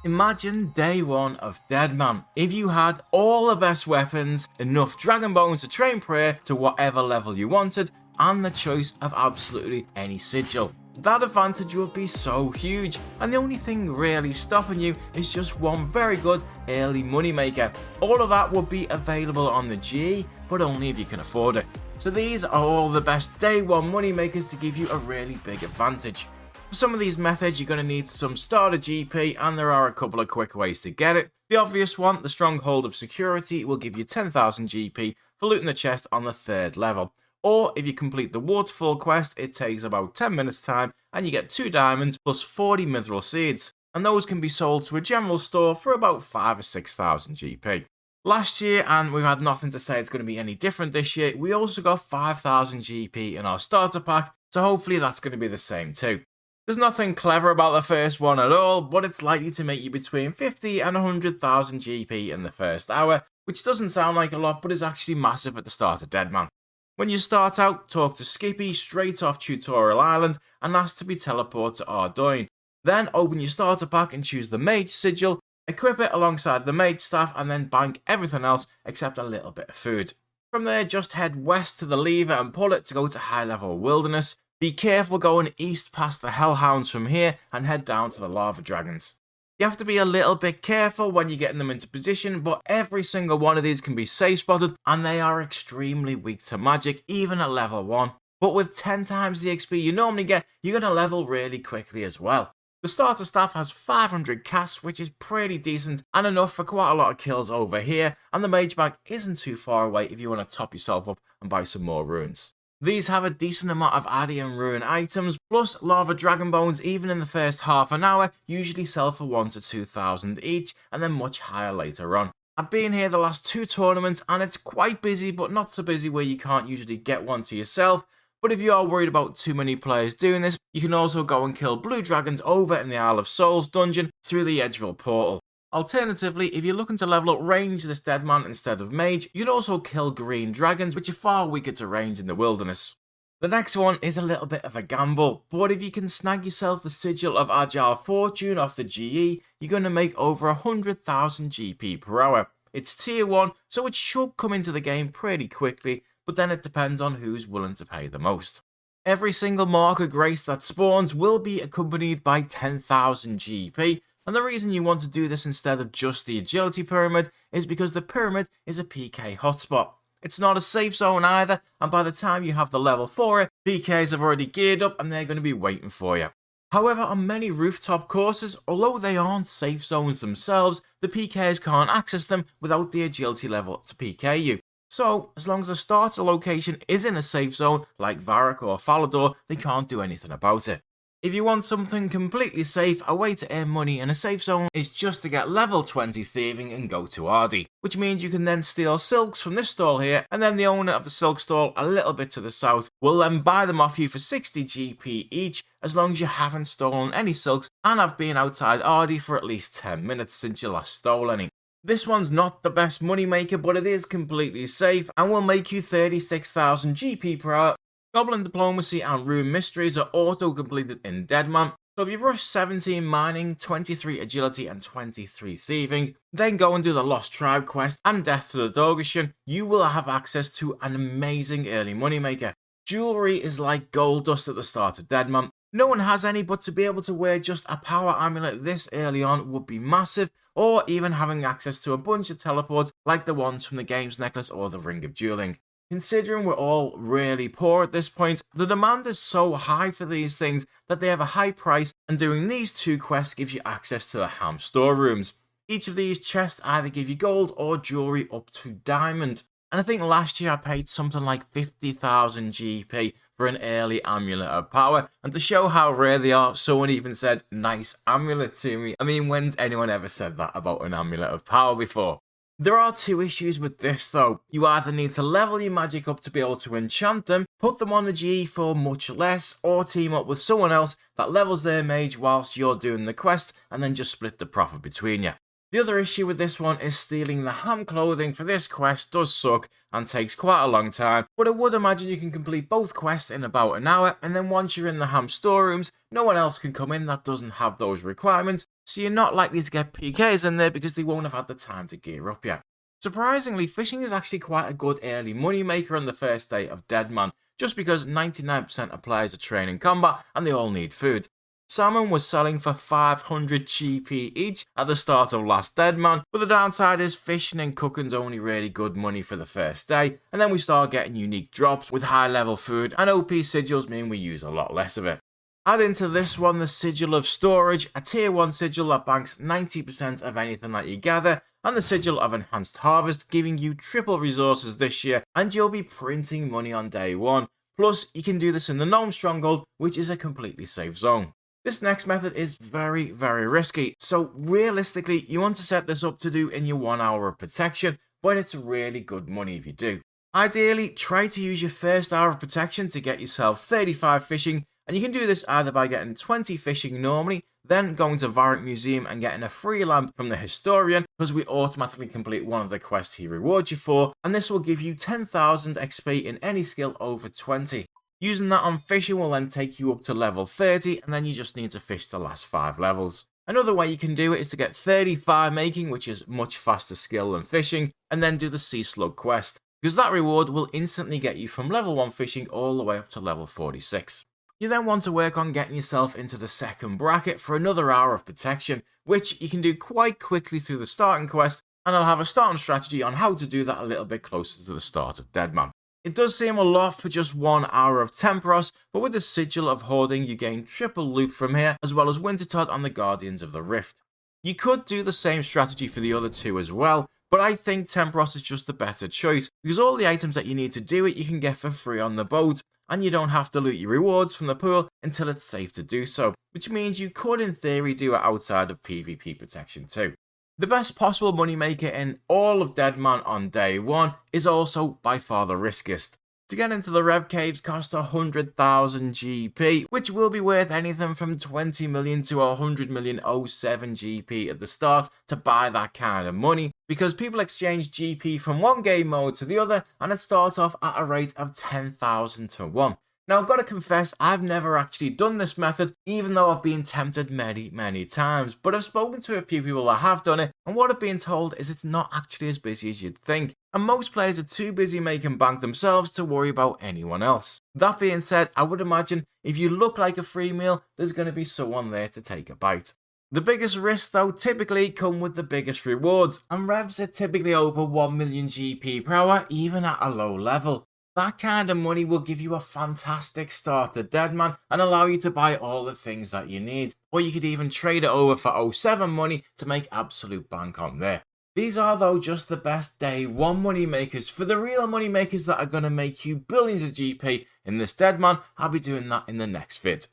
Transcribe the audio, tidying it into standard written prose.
Imagine day one of Deadman. If you had all the best weapons, enough dragon bones to train prayer to whatever level you wanted, and the choice of absolutely any sigil. That advantage would be so huge, and the only thing really stopping you is just one very good early moneymaker. All of that would be available on the GE, but only if you can afford it. So these are all the best day one moneymakers to give you a really big advantage. For some of these methods, you're going to need some starter GP, and there are a couple of quick ways to get it. The obvious one, the Stronghold of Security, will give you 10,000 GP for looting the chest on the 3rd level. Or if you complete the Waterfall quest, it takes about 10 minutes time and you get 2 diamonds plus 40 mithril seeds. And those can be sold to a general store for about 5 or 6,000 GP. Last year, and we've had nothing to say it's going to be any different this year, we also got 5,000 GP in our starter pack, so hopefully that's going to be the same too. There's nothing clever about the first one at all, but it's likely to make you between 50 and 100,000 GP in the first hour, which doesn't sound like a lot, but is actually massive at the start of Deadman. When you start out, talk to Skippy straight off Tutorial Island and ask to be teleported to Ardoin. Then open your starter pack and choose the Mage Sigil, equip it alongside the Mage Staff, and then bank everything else except a little bit of food. From there, just head west to the lever and pull it to go to high level wilderness. Be careful going east past the Hellhounds from here and head down to the Lava Dragons. You have to be a little bit careful when you're getting them into position, but every single one of these can be safe spotted and they are extremely weak to magic, even at level 1. But with 10 times the XP you normally get, you're going to level really quickly as well. The starter staff has 500 casts, which is pretty decent and enough for quite a lot of kills over here, and the mage bag isn't too far away if you want to top yourself up and buy some more runes. These have a decent amount of Addy and Ruin items, plus Lava Dragon Bones even in the first half an hour usually sell for 1 to 2,000 each, and then much higher later on. I've been here the last 2 tournaments and it's quite busy, but not so busy where you can't usually get one to yourself. But if you are worried about too many players doing this, you can also go and kill blue dragons over in the Isle of Souls dungeon through the Edgeville portal. Alternatively, if you're looking to level up range this Deadman instead of mage, you can also kill green dragons, which are far weaker to range in the wilderness. The next one is a little bit of a gamble, but if you can snag yourself the Sigil of Agile Fortune off the GE, you're going to make over 100,000 GP per hour. It's tier 1, so it should come into the game pretty quickly, but then it depends on who's willing to pay the most. Every single marker grace that spawns will be accompanied by 10,000 GP, and the reason you want to do this instead of just the agility pyramid is because the pyramid is a PK hotspot. It's not a safe zone either, and by the time you have the level for it, PKs have already geared up and they're going to be waiting for you. However, on many rooftop courses, although they aren't safe zones themselves, the PKs can't access them without the agility level to PK you. So, as long as the starter location is in a safe zone, like Varrock or Falador, they can't do anything about it. If you want something completely safe, a way to earn money in a safe zone is just to get level 20 thieving and go to Ardy, which means you can then steal silks from this stall here, and then the owner of the silk stall a little bit to the south will then buy them off you for 60 GP each, as long as you haven't stolen any silks and have been outside Ardy for at least 10 minutes since you last stole any. This one's not the best money maker, but it is completely safe and will make you 36,000 GP per hour. Goblin Diplomacy and Rune Mysteries are auto-completed in Deadman, so if you've rushed 17 Mining, 23 Agility and 23 Thieving, then go and do the Lost Tribe quest and Death to the Dogashian, you will have access to an amazing early moneymaker. Jewellery is like gold dust at the start of Deadman. No one has any, but to be able to wear just a power amulet this early on would be massive, or even having access to a bunch of teleports like the ones from the Games Necklace or the Ring of Dueling. Considering we're all really poor at this point, the demand is so high for these things that they have a high price, and doing these 2 quests gives you access to the ham storerooms. Each of these chests either give you gold or jewellery up to diamond, and I think last year I paid something like 50,000 GP for an early amulet of power, and to show how rare they are, someone even said nice amulet to me. I mean, when's anyone ever said that about an amulet of power before? There are 2 issues with this though. You either need to level your magic up to be able to enchant them, put them on the GE for much less, or team up with someone else that levels their mage whilst you're doing the quest, and then just split the profit between you. The other issue with this one is stealing the ham clothing for this quest does suck and takes quite a long time, but I would imagine you can complete both quests in about an hour, and then once you're in the ham storerooms, no one else can come in that doesn't have those requirements, so you're not likely to get PKs in there because they won't have had the time to gear up yet. Surprisingly, fishing is actually quite a good early money maker on the first day of Deadman, just because 99% of players are training combat and they all need food. Salmon was selling for 500 GP each at the start of last Deadman, but the downside is fishing and cooking's only really good money for the first day, and then we start getting unique drops with high level food, and OP sigils mean we use a lot less of it. Add into this one the Sigil of Storage, a tier 1 sigil that banks 90% of anything that you gather, and the Sigil of Enhanced Harvest, giving you triple resources this year, and you'll be printing money on day 1. Plus, you can do this in the Gnome Stronghold, which is a completely safe zone. This next method is very risky, so realistically you want to set this up to do in your 1 hour of protection, but it's really good money if you do. Ideally, try to use your first hour of protection to get yourself 35 fishing, and you can do this either by getting 20 fishing normally, then going to Variant Museum and getting a free lamp from the Historian, because we automatically complete one of the quests he rewards you for, and this will give you 10,000 XP in any skill over 20. Using that on fishing will then take you up to level 30, and then you just need to fish the last 5 levels. Another way you can do it is to get 35 making, which is much faster skill than fishing, and then do the Sea Slug quest, because that reward will instantly get you from level 1 fishing all the way up to level 46. You then want to work on getting yourself into the second bracket for another hour of protection, which you can do quite quickly through the starting quest, and I'll have a starting strategy on how to do that a little bit closer to the start of Deadman. It does seem a lot for just 1 hour of Tempoross, but with the Sigil of Hoarding you gain triple loot from here, as well as Wintertodt on the Guardians of the Rift. You could do the same strategy for the other 2 as well, but I think Tempoross is just the better choice, because all the items that you need to do it you can get for free on the boat, and you don't have to loot your rewards from the pool until it's safe to do so, which means you could in theory do it outside of PvP protection too. The best possible moneymaker in all of Deadman on day 1 is also by far the riskiest. To get into the Rev Caves cost 100,000 GP, which will be worth anything from 20 million to 100 million 07 GP at the start to buy that kind of money, because people exchange GP from one game mode to the other, and it starts off at a rate of 10,000 to 1. Now, I've got to confess, I've never actually done this method, even though I've been tempted many times, but I've spoken to a few people that have done it, and what I've been told is it's not actually as busy as you'd think, and most players are too busy making bank themselves to worry about anyone else. That being said, I would imagine if you look like a free meal, there's going to be someone there to take a bite. The biggest risks though typically come with the biggest rewards, and revs are typically over 1 million GP per hour even at a low level. That kind of money will give you a fantastic start to Deadman and allow you to buy all the things that you need, or you could even trade it over for 07 money to make absolute bank on there. These are though just the best day 1 money makers. For the real money makers that are going to make you billions of GP in this Deadman, I'll be doing that in the next vid.